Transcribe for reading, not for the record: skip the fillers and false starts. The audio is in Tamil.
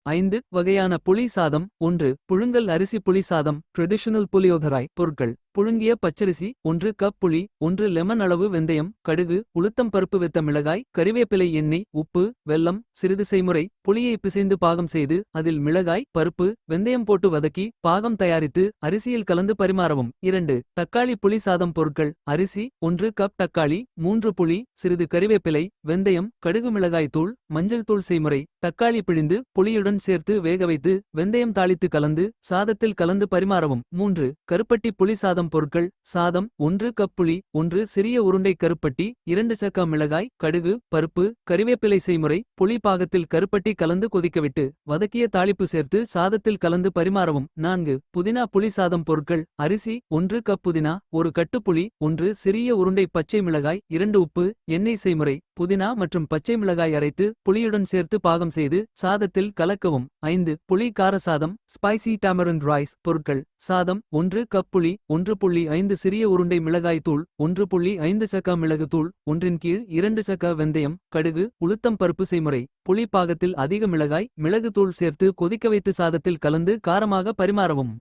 5 வகையான புளி சாதம். 1 புழுங்கல் அரிசி புளி சாதம் ட்ரெடிஷனல் புளியோதராய். பொருட்கள்: புழுங்கிய பச்சரிசி 1 கப் புளி 1 லெமன் அளவு வெந்தயம் கடுகு உளுத்தம் பருப்பு வெத்த மிளகாய் கறிவேப்பிலை எண்ணெய் உப்பு வெல்லம். சிறிது செய்முறை: புளியை பிசைந்து பாகம் செய்து அதில் மிளகாய் பருப்பு வெந்தயம் போட்டு வதக்கி பாகம் தயாரித்து அரிசியில் கலந்து பரிமாறவும். 2 தக்காளி புளி சாதம். பொருட்கள்: அரிசி 1 கப் தக்காளி 3 புளி சிறிது கறிவேப்பிலை வெந்தயம் கடுகு மிளகாய் தூள் மஞ்சள் தூள். செய்முறை: தக்காளி பிழிந்து புளியுடன் சேர்த்து வேகவைத்து வெந்தயம் தாளித்து கலந்து சாதத்தில் கலந்து பரிமாறவும். 3 கருப்பட்டி புளி சாதம். பொருட்கள்: சாதம் 1 கப் புளி 1 சிறிய உருண்டை கருப்பட்டி 2 சக்க மிளகாய் கடுகு பருப்பு கறிவேப்பிலை. செய்முறை: புளி பாகத்தில் கருப்பட்டி கலந்து கொதிக்கவிட்டு வதக்கிய தாளிப்பு சேர்த்து சாதத்தில் கலந்து பரிமாறவும். 4 புதினா புளி சாதம். பொருட்கள்: அரிசி 1 கப் புதினா 1 கட்டு புளி 1 சிறிய உருண்டை பச்சை மிளகாய் 2 உப்பு எண்ணெய். செய்முறை: புதினா மற்றும் பச்சை மிளகாய் அரைத்து புளியுடன் சேர்த்து பாகம் செய்து சாதத்தில் கலக்கவும். 5 புளி கார சாதம் ஸ்பைசி டாமரண்ட் ரைஸ். பொருட்கள்: சாதம் 1 கப் புளி 1.5 சிறிய உருண்டை மிளகாய் தூள் 1.5 சக்க மிளகு தூள் 1 கீழ் 2 சக்க வெந்தயம் கடுகு உளுத்தம் பருப்பு. செய்முறை: புளி பாகத்தில் அதிக மிளகாய் மிளகு தூள் சேர்த்து கொதிக்க வைத்து சாதத்தில் கலந்து காரமாக பரிமாறவும்.